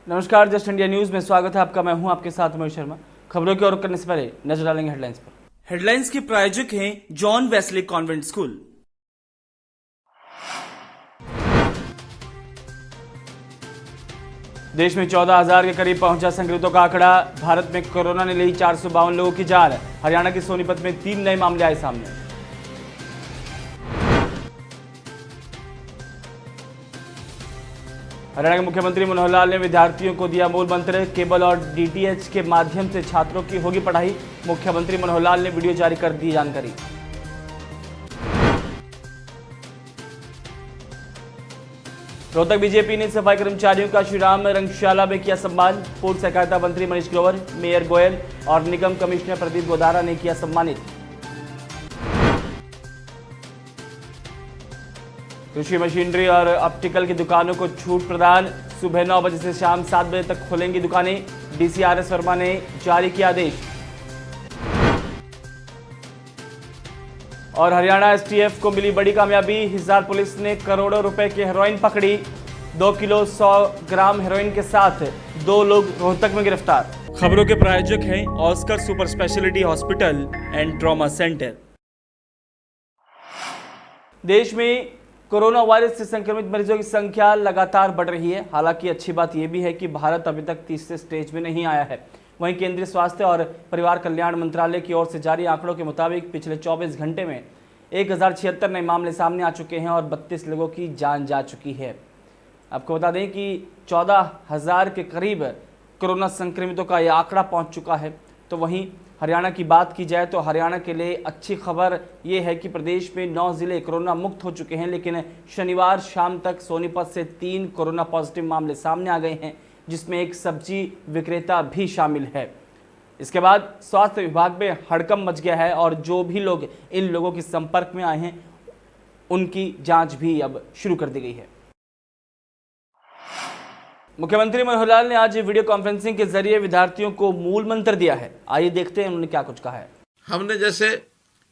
नमस्कार, just India news में स्वागत है आपका। मैं हूं आपके साथ महेश शर्मा। खबरों की ओर करने से पहले नजर डालेंगे हेडलाइंस पर। हेडलाइंस के प्रायोजक हैं जॉन वेस्ले कॉन्वेंट स्कूल। देश में 14,000 के करीब पहुंचा संक्रमितों का आंकड़ा। भारत में कोरोना ने ली 452 लोगों की जान। हरियाणा के सोनीपत में 3 नए मामले आए सामने। हरियाणा के मुख्यमंत्री मनोहर लाल ने विद्यार्थियों को दिया मूल मंत्र। केबल और डीटीएच के माध्यम से छात्रों की होगी पढ़ाई। मुख्यमंत्री मनोहर लाल ने वीडियो जारी कर दी जानकारी। रोहतक बीजेपी ने सफाई कर्मचारियों का श्रीराम रंगशाला में किया सम्मान। पूर्व सहकारिता मंत्री मनीष ग्रोवर, मेयर गोयल और निगम कमिश्नर प्रदीप गोदारा ने किया सम्मानित। कृषि मशीनरी और ऑप्टिकल की दुकानों को छूट प्रदान। सुबह 9 बजे से शाम 7 बजे तक खोलेंगी दुकानें। डीसीआरएस वर्मा ने जारी किया आदेश। और हरियाणा एसटीएफ को मिली बड़ी कामयाबी। हिसार पुलिस ने करोड़ों रुपए की हेरोइन पकड़ी। 2 किलो 100 ग्राम हेरोइन के साथ 2 लोग रोहतक में गिरफ्तार। खबरों के प्रायोजक हैं Oscar super speciality hospital and trauma centre. देश में कोरोना वायरस से संक्रमित मरीजों की संख्या लगातार बढ़ रही है। हालांकि अच्छी बात यह भी है कि भारत अभी तक तीसरे स्टेज में नहीं आया है। वहीं केंद्रीय स्वास्थ्य और परिवार कल्याण मंत्रालय की ओर से जारी आंकड़ों के मुताबिक पिछले 24 घंटे में 1076 नए मामले सामने आ चुके हैं और 32 लोगों की जान जा चुकी है। आपको बता दें कि 14,000 के करीब कोरोना संक्रमितों का यह आंकड़ा पहुंच चुका है। तो वहीं हरियाणा की बात की जाए तो हरियाणा के लिए अच्छी खबर ये है कि प्रदेश में 9 जिले कोरोना मुक्त हो चुके हैं। लेकिन शनिवार शाम तक सोनीपत से 3 कोरोना पॉजिटिव मामले सामने आ गए हैं, जिसमें एक सब्जी विक्रेता भी शामिल है। इसके बाद स्वास्थ्य विभाग में हड़कंप मच गया है और जो भी लोग इन लोगों के संपर्क में आए हैं उनकी जांच भी अब शुरू कर दी गई है। मुख्यमंत्री मनोहर लाल ने आज वीडियो कॉन्फ्रेंसिंग के जरिए विद्यार्थियों को मूल मंत्र दिया है। आइए देखते हैं उन्होंने क्या कुछ कहा है। हमने जैसे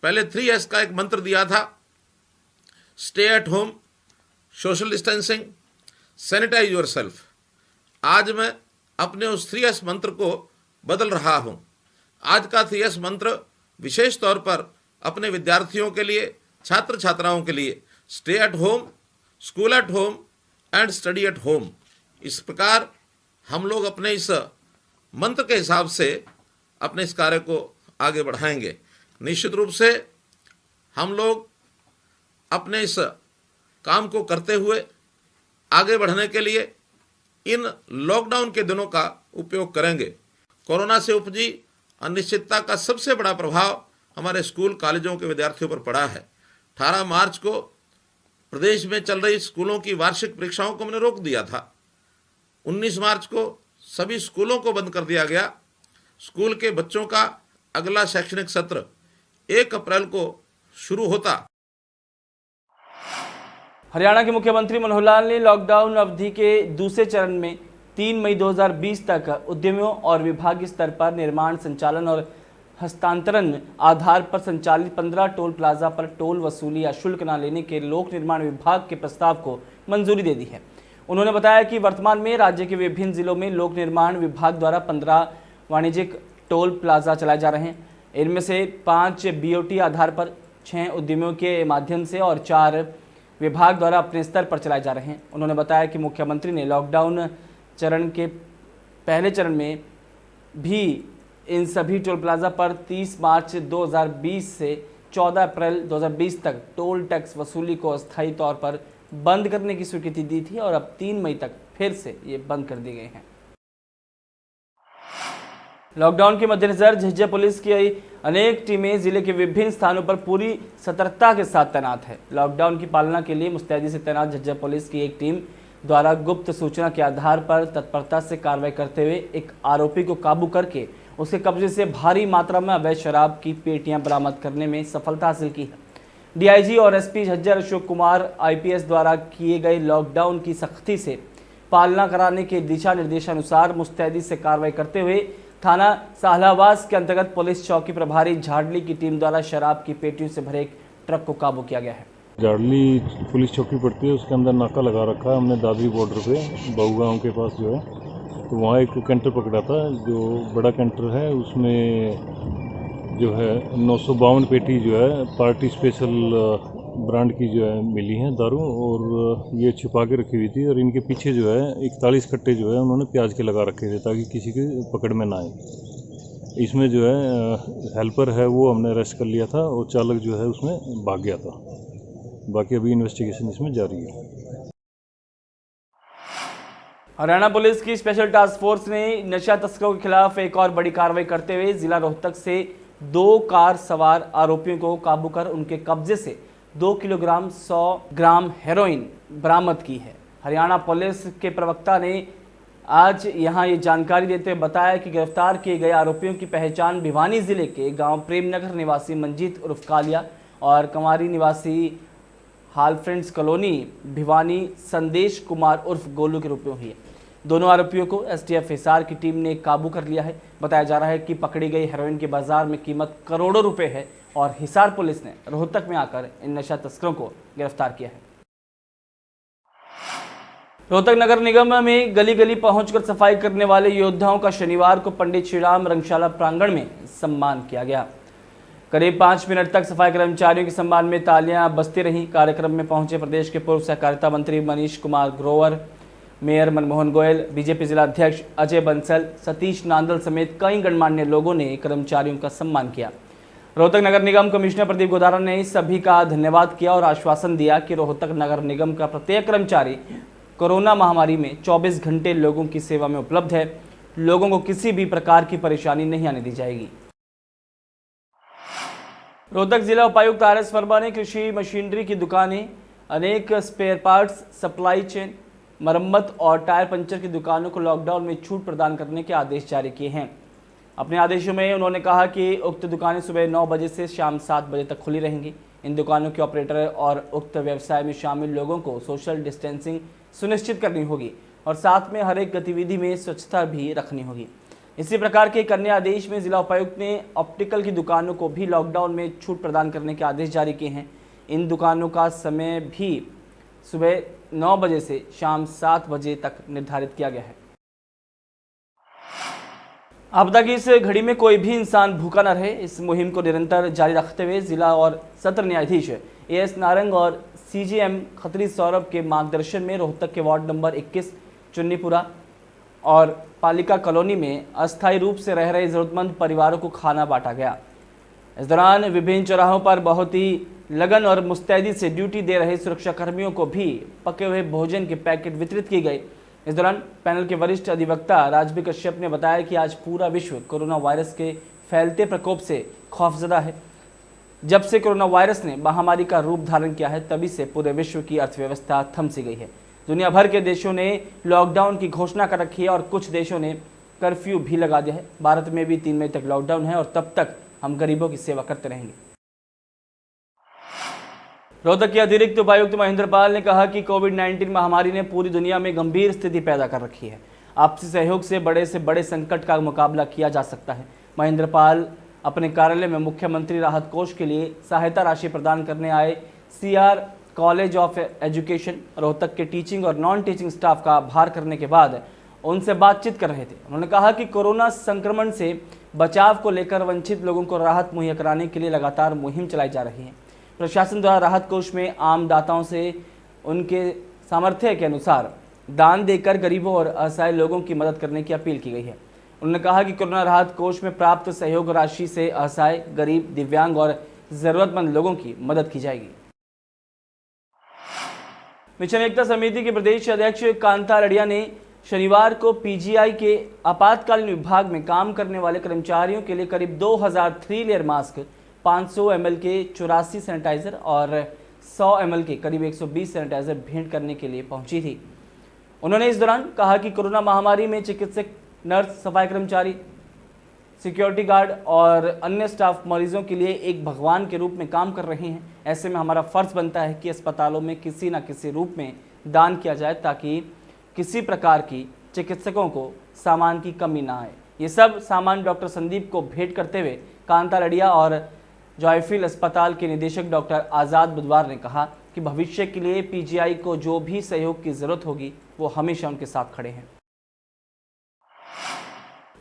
पहले 3S का एक मंत्र दिया था, stay at home, social distancing, sanitize yourself. आज मैं अपने उस 3S मंत्र को बदल रहा हूं। आज का 3S मंत्र विशेष तौर पर अपने विद्यार्थियों के लिए, छात्र छात्राओं के लिए, stay at home, school at home and study at home. इस प्रकार हम लोग अपने इस मंत्र के हिसाब से अपने इस कार्य को आगे बढ़ाएंगे। निश्चित रूप से हम लोग अपने इस काम को करते हुए आगे बढ़ने के लिए इन लॉकडाउन के दिनों का उपयोग करेंगे। कोरोना से उपजी अनिश्चितता का सबसे बड़ा प्रभाव हमारे स्कूल कॉलेजों के विद्यार्थियों पर पड़ा है। 18 मार्च को प्रदेश में चल रही स्कूलों की वार्षिक परीक्षाओं को हमने रोक दिया था। 19 मार्च को सभी स्कूलों को बंद कर दिया गया। स्कूल के बच्चों का अगला शैक्षणिक सत्र 1 अप्रैल को शुरू होता। हरियाणा के मुख्यमंत्री मनोहर लाल ने लॉकडाउन अवधि के दूसरे चरण में 3 मई 2020 तक उद्यमियों और विभागीय स्तर पर निर्माण, संचालन और हस्तांतरण आधार पर संचालित 15 टोल प्लाजा पर टोल वसूली या शुल्क न लेने के लोक निर्माण विभाग के प्रस्ताव को मंजूरी दे दी है। उन्होंने बताया कि वर्तमान में राज्य के विभिन्न जिलों में लोक निर्माण विभाग द्वारा 15 वाणिज्यिक टोल प्लाजा चलाए जा रहे हैं। इनमें से 5 बीओटी आधार पर, 6 उद्यमियों के माध्यम से और 4 विभाग द्वारा अपने स्तर पर चलाए जा रहे हैं। उन्होंने बताया कि मुख्यमंत्री ने लॉकडाउन चरण के पहले चरण में भी इन सभी टोल प्लाजा पर 30 मार्च 2020 से 14 अप्रैल 2020 तक टोल टैक्स वसूली को अस्थायी तौर पर बंद करने की स्वीकृति दी थी और अब 3 मई तक फिर से ये बंद कर दिए गए हैं। लॉकडाउन के मद्देनजर झज्जर पुलिस की अनेक टीमें जिले के विभिन्न स्थानों पर पूरी सतर्कता के साथ तैनात है। लॉकडाउन की पालना के लिए मुस्तैदी से तैनात झज्जर पुलिस की एक टीम द्वारा गुप्त सूचना के आधार पर तत्परता से कार्रवाई करते हुए एक आरोपी को काबू करके उसके कब्जे से भारी मात्रा में अवैध शराब की पेटियां बरामद करने में सफलता हासिल की है। डीआईजी और एसपी झज्जर अशोक कुमार आईपीएस द्वारा किए गए लॉकडाउन की सख्ती से पालना कराने के दिशा निर्देशानुसार मुस्तैदी से कार्रवाई करते हुए थाना साहलावास के अंतर्गत पुलिस चौकी प्रभारी झाड़ली की टीम द्वारा शराब की पेटियों से भरे एक ट्रक को काबू किया गया है। झाड़ली पुलिस चौकी पड़ती है, उसके अंदर नाका लगा रखा है हमने दादरी बॉर्डर पे, बहू गाँव के पास जो है। तो वहाँ एक कैंटर पकड़ा था, जो बड़ा कैंटर है उसमें जो है 952 पेटी जो है पार्टी स्पेशल ब्रांड की जो है मिली हैं दारू, और ये छुपा के रखी हुई थी। और इनके पीछे जो है 41 कट्टे जो है उन्होंने प्याज के लगा रखे थे ताकि किसी के पकड़ में ना आए। इसमें जो है हेल्पर है वो हमने अरेस्ट कर लिया था, और चालक जो है उसमें भाग गया था। बाकी अभी इन्वेस्टिगेशन इसमें जारी है। हरियाणा पुलिस की स्पेशल टास्क फोर्स ने नशा तस्करों के खिलाफ एक और बड़ी कार्रवाई करते हुए जिला रोहतक से 2 कार सवार आरोपियों को काबू कर उनके कब्जे से 2 किलोग्राम 100 ग्राम हेरोइन बरामद की है। हरियाणा पुलिस के प्रवक्ता ने आज यहां ये जानकारी देते हुए बताया कि गिरफ्तार किए गए आरोपियों की पहचान भिवानी जिले के गांव प्रेमनगर निवासी मंजीत उर्फ कालिया और कंवारी निवासी हाल फ्रेंड्स कॉलोनी भिवानी संदेश कुमार उर्फ गोलू के रूप में हुई है। दोनों आरोपियों को एसटीएफ हिसार की टीम ने काबू कर लिया है। बताया जा रहा है कि पकड़ी गई हेरोइन के बाजार में कीमत करोड़ों रुपए है और हिसार पुलिस ने रोहतक में आकर इन नशा तस्करों को गिरफ्तार किया है। रोहतक नगर निगम में गली गली पहुंचकर सफाई करने वाले योद्धाओं का शनिवार को पंडित श्रीराम रंगशाला प्रांगण में सम्मान किया गया। करीब 5 मिनट तक सफाई कर्मचारियों के सम्मान में तालियां बजती रहीं। कार्यक्रम में पहुंचे प्रदेश के पूर्व सहकारिता मंत्री मनीष कुमार ग्रोवर, मेयर मनमोहन गोयल, बीजेपी जिला अध्यक्ष अजय बंसल, सतीश नांदल समेत कई गणमान्य लोगों ने कर्मचारियों का सम्मान किया। रोहतक नगर निगम कमिश्नर प्रदीप गोदारा ने सभी का धन्यवाद किया और आश्वासन दिया कि रोहतक नगर निगम का प्रत्येक कर्मचारी कोरोना महामारी में 24 घंटे लोगों की सेवा में उपलब्ध है। लोगों को किसी भी प्रकार की परेशानी नहीं आने दी जाएगी। रोहतक जिला उपायुक्त आर.एस. वर्मा ने कृषि मशीनरी की दुकानें, अनेक स्पेयर पार्ट्स, सप्लाई चेन, मरम्मत और टायर पंचर की दुकानों को लॉकडाउन में छूट प्रदान करने के आदेश जारी किए हैं। अपने आदेशों में उन्होंने कहा कि उक्त दुकानें सुबह 9 बजे से शाम 7 बजे तक खुली रहेंगी। इन दुकानों के ऑपरेटर और उक्त व्यवसाय में शामिल लोगों को सोशल डिस्टेंसिंग सुनिश्चित करनी होगी और साथ में हर एक गतिविधि में स्वच्छता भी रखनी होगी। इसी प्रकार के एक अन्य आदेश में जिला उपायुक्त ने ऑप्टिकल की दुकानों को भी लॉकडाउन में छूट प्रदान करने के आदेश जारी किए हैं। इन दुकानों का समय भी सुबह 9 बजे से शाम 7 बजे तक निर्धारित किया गया है। आपदा की इस घड़ी में कोई भी इंसान भूखा न रहे, इस मुहिम को निरंतर जारी रखते हुए जिला और सत्र न्यायाधीश ए.एस. नारंग और सीजीएम खत्री सौरभ के मार्गदर्शन में रोहतक के वार्ड नंबर 21 चुन्नीपुरा और पालिका कॉलोनी में अस्थायी रूप से रह रहे जरूरतमंद परिवारों को खाना बांटा गया। इस दौरान विभिन्न चौराहों पर बहुत ही लगन और मुस्तैदी से ड्यूटी दे रहे सुरक्षा कर्मियों को भी पके हुए भोजन के पैकेट वितरित किए गए। इस दौरान पैनल के वरिष्ठ अधिवक्ता राजबी कश्यप ने बताया कि आज पूरा विश्व कोरोना वायरस के फैलते प्रकोप से खौफजदा है। जब से कोरोना वायरस ने महामारी का रूप धारण किया है, तभी से पूरे विश्व की अर्थव्यवस्था थम सी गई है। दुनिया भर के देशों ने लॉकडाउन की घोषणा कर रखी है और कुछ देशों ने कर्फ्यू भी लगा दिया है। भारत में भी 3 मई तक लॉकडाउन है और तब तक हम गरीबों की सेवा करते रहेंगे। रोहतक के अतिरिक्त उपायुक्त महेंद्र पाल ने कहा कि कोविड-19 महामारी ने पूरी दुनिया में गंभीर स्थिति पैदा कर रखी है। आपसी सहयोग से बड़े संकट का मुकाबला किया जा सकता है। महेंद्र पाल अपने कार्यालय में मुख्यमंत्री राहत कोष के लिए सहायता राशि प्रदान करने आए CR college of education Rohtak के टीचिंग और नॉन टीचिंग स्टाफ का आभार करने के बाद उनसे बातचीत कर रहे थे। उन्होंने कहा कि कोरोना संक्रमण से बचाव को लेकर वंचित लोगों को राहत मुहैया कराने के लिए लगातार मुहिम चलाई जा रही है। प्रशासन द्वारा राहत कोष में आम दाताओं से उनके सामर्थ्य के अनुसार दान देकर गरीबों और असहाय लोगों की मदद करने की अपील की गई है। उन्होंने कहा कि कोरोना राहत कोष में प्राप्त सहयोग राशि से असहाय, गरीब, दिव्यांग और जरूरतमंद लोगों की मदद की जाएगी। मिशन एकता समिति के प्रदेश अध्यक्ष कांता लड़िया ने शनिवार को पीजीआई के आपातकालीन विभाग में काम करने वाले कर्मचारियों के लिए करीब 2000 3 लेयर मास्क, 500 ml के 84 सैनिटाइजर और 100 ml के करीब 120 सैनिटाइजर भेंट करने के लिए पहुंची थी। उन्होंने इस दौरान कहा कि कोरोना महामारी में चिकित्सक, नर्स, सफाई कर्मचारी, सिक्योरिटी गार्ड और अन्य स्टाफ मरीजों के लिए एक भगवान के रूप में काम कर रहे हैं। ऐसे में हमारा फर्ज बनता है कि अस्पतालों में किसी न किसी रूप में दान किया जाए ताकि किसी प्रकार की चिकित्सकों को सामान की कमी ना आए। ये सब सामान डॉक्टर संदीप को भेंट करते हुए कांता लड़िया और जॉयफिल अस्पताल के निदेशक डॉक्टर आज़ाद बुधवार ने कहा कि भविष्य के लिए पीजीआई को जो भी सहयोग की जरूरत होगी वो हमेशा उनके साथ खड़े हैं।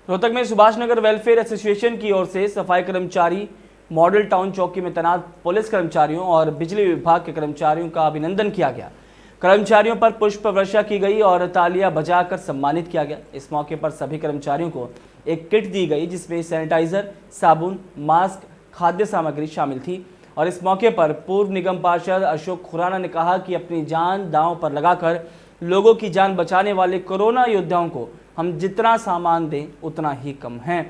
रोहतक में सुभाष नगर वेलफेयर एसोसिएशन की ओर से सफाई कर्मचारी, मॉडल टाउन चौकी में तैनात पुलिस कर्मचारियों और बिजली विभाग के कर्मचारियों का अभिनंदन किया गया। कर्मचारियों पर पुष्प वर्षा की गई और तालियां बजाकर सम्मानित किया गया। इस मौके पर सभी कर्मचारियों को एक किट दी गई जिसमें सैनिटाइजर, साबुन, मास्क, खाद्य सामग्री शामिल थी। और इस मौके पर पूर्व निगम पार्षद अशोक खुराना ने कहा कि अपनी जान दांव पर लगाकर लोगों की जान बचाने वाले कोरोना योद्धाओं को हम जितना सामान दें उतना ही कम है।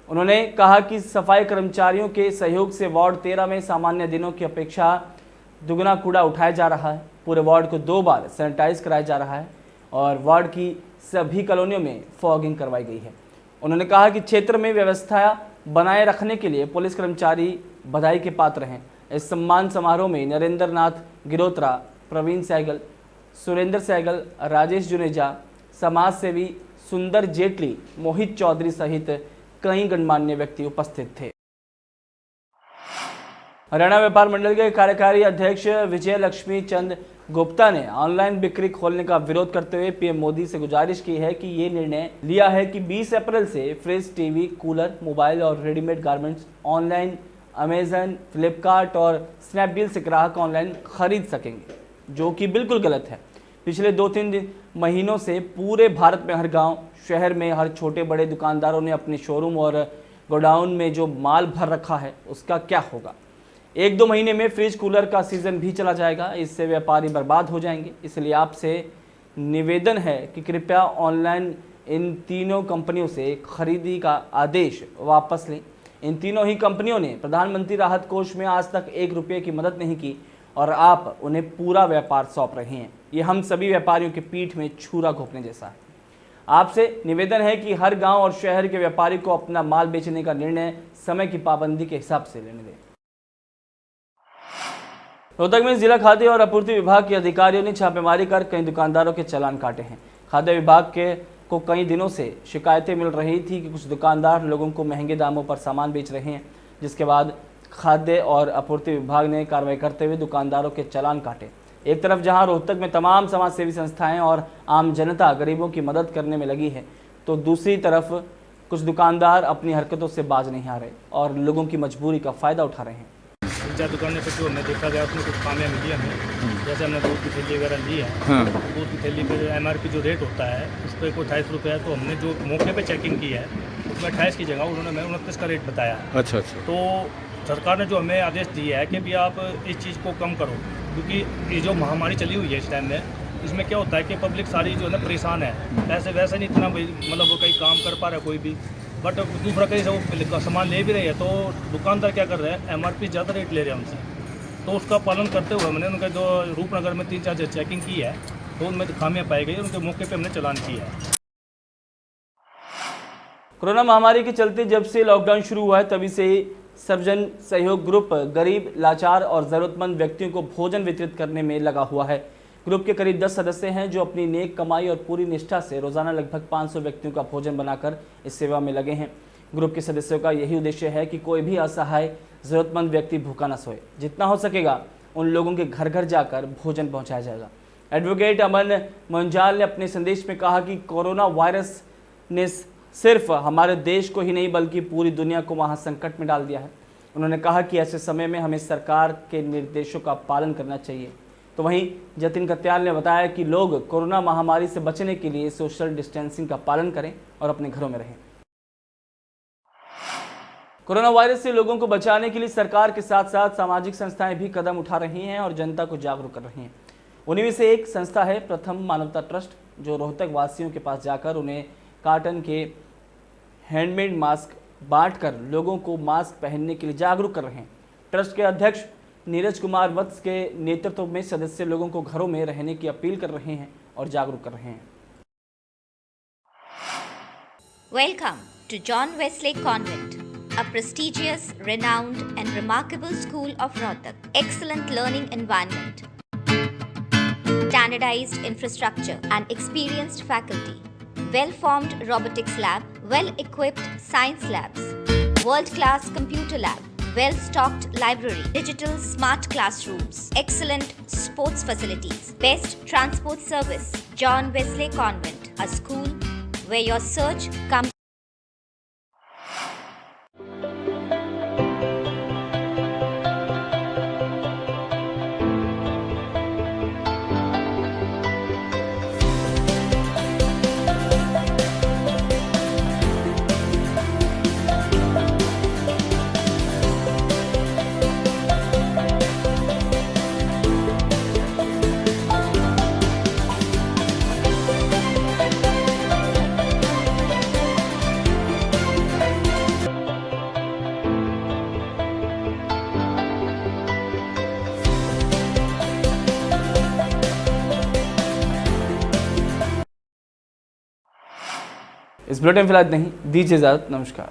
उन्होंने कहा कि सफाई कर्मचारियों के सहयोग से वार्ड 13 में सामान्य दिनों की अपेक्षा दुगना कूड़ा उठाया जा रहा है। पूरे वार्ड को 2 बार सैनिटाइज कराया जा रहा है और वार्ड की सभी कॉलोनियों में फॉगिंग करवाई गई है। उन्होंने कहा कि क्षेत्र में व्यवस्था बनाए रखने के लिए पुलिस कर्मचारी बधाई के पात्र हैं। इस सम्मान समारोह में नरेंद्र नाथ गिरोत्रा, प्रवीण सहगल, सुरेंद्र सहगल, राजेश जुनेजा, समाज सेवी सुंदर जेटली, मोहित चौधरी सहित कई गणमान्य व्यक्ति उपस्थित थे। हरियाणा व्यापार मंडल के कार्यकारी अध्यक्ष विजय लक्ष्मी चंद गुप्ता ने ऑनलाइन बिक्री खोलने का विरोध करते हुए पीएम मोदी से गुजारिश की है कि ये निर्णय लिया है कि 20 अप्रैल से फ्रिज, टीवी, कूलर, मोबाइल और readymade garments online Amazon, Flipkart और स्नैपडील से ग्राहक ऑनलाइन खरीद सकेंगे, जो कि बिल्कुल गलत है। पिछले 2-3 महीनों से पूरे भारत में हर गांव, शहर में हर छोटे बड़े दुकानदारों ने अपने शोरूम और गोडाउन में जो माल भर रखा है उसका क्या होगा। 1-2 महीने में फ्रिज कूलर का सीज़न भी चला जाएगा, इससे व्यापारी बर्बाद हो जाएंगे। इसलिए आपसे निवेदन है कि कृपया ऑनलाइन इन तीनों कंपनियों से खरीदी का आदेश वापस लें। इन तीनों ही कंपनियों ने प्रधानमंत्री राहत कोष में आज तक 1 रुपये की मदद नहीं की और आप उन्हें पूरा व्यापार सौंप रहे हैं। ये हम सभी व्यापारियों की पीठ में छुरा घोंपने जैसा है। आपसे निवेदन है कि हर गांव और शहर के व्यापारी को अपना माल बेचने का निर्णय समय की पाबंदी के हिसाब से लेने दें। रोहतक में जिला खाद्य और आपूर्ति विभाग के अधिकारियों ने छापेमारी कर कई दुकानदारों के चालान काटे हैं। खाद्य विभाग को कई दिनों से शिकायतें मिल रही थी कि कुछ दुकानदार लोगों को महंगे दामों पर सामान बेच रहे हैं, जिसके बाद खाद्य और आपूर्ति विभाग ने कार्रवाई करते हुए दुकानदारों के चालान काटे। एक तरफ जहां रोहतक में तमाम समाज सेवी संस्थाएं और आम जनता गरीबों की मदद करने में लगी है, तो दूसरी तरफ कुछ दुकानदार अपनी हरकतों से बाज नहीं आ रहे और लोगों की मजबूरी का फ़ायदा उठा रहे हैं। 3-4 दुकानें पे जो हमने देखा गया उसमें कुछ कामयाब मिली हमें। जैसे हमने दूध की थैली वगैरह ली है, दूध की थैली पे MRP जो रेट होता है उस पर कोई 28 रुपये है, तो हमने जो मौके पे चेकिंग की है उसमें 28 की जगह उन्होंने हमें 29 का रेट बताया। अच्छा। तो सरकार ने जो हमें आदेश दिया है कि भी आप इस चीज़ को कम करो, क्योंकि ये जो महामारी चली हुई है इस टाइम में, इसमें क्या होता है कि पब्लिक सारी जो है ना परेशान है। वैसे नहीं इतना मतलब वो कहीं काम कर पा रहा है कोई भी, बट दूसरा कहीं से वो सामान ले भी रही है, तो दुकानदार क्या कर रहे हैं, MRP ज़्यादा रेट ले रहे हैं उनसे। तो उसका पालन करते हुए हमने उनका जो रूपनगर में 3-4 चेकिंग की है, तो उनमें खामियां पाई गई, उनके मौके पे हमने चालान किया है। कोरोना महामारी के चलते जब से लॉकडाउन शुरू हुआ है तभी से सर्वजन सहयोग ग्रुप गरीब, लाचार और ज़रूरतमंद व्यक्तियों को भोजन वितरित करने में लगा हुआ है। ग्रुप के करीब 10 सदस्य हैं जो अपनी नेक कमाई और पूरी निष्ठा से रोजाना लगभग 500 व्यक्तियों का भोजन बनाकर इस सेवा में लगे हैं। ग्रुप के सदस्यों का यही उद्देश्य है कि कोई भी असहाय ज़रूरतमंद व्यक्ति भूखा न सोए। जितना हो सकेगा उन लोगों के घर घर जाकर भोजन पहुंचाया जाएगा। एडवोकेट अमन मंजाल ने अपने संदेश में कहा कि कोरोना वायरस ने सिर्फ हमारे देश को ही नहीं बल्कि पूरी दुनिया को महासंकट में डाल दिया है। उन्होंने कहा कि ऐसे समय में हमें सरकार के निर्देशों का पालन करना चाहिए। तो वहीं जतिन कत्याल ने बताया कि लोग कोरोना महामारी से बचने के लिए सोशल डिस्टेंसिंग का पालन करें और अपने घरों में रहें। कोरोना वायरस से लोगों को बचाने के लिए सरकार के साथ साथ सामाजिक संस्थाएं भी कदम उठा रही हैं और जनता को जागरूक कर रही हैं। उन्हीं में से एक संस्था है प्रथम मानवता ट्रस्ट, जो रोहतक वासियों के पास जाकर उन्हें कॉटन के हैंडमेड मास्क बांटकर लोगों को मास्क पहनने के लिए जागरूक कर रहे हैं। ट्रस्ट के अध्यक्ष नीरज कुमार वत्स के नेतृत्व में सदस्य लोगों को घरों में रहने की अपील कर रहे हैं और जागरूक कर रहे हैं। Welcome to John Wesley Convent, a prestigious, renowned and remarkable school of Rohtak. Excellent learning environment, standardized infrastructure and experienced faculty, well-formed robotics lab, well-equipped science labs, world-class computer lab, well-stocked library, digital smart classrooms, excellent sports facilities, best transport service. John Wesley Convent, a school where your search comes इस bulletin में फिलहाल नहीं, दीजिए इजाज़त, नमस्कार।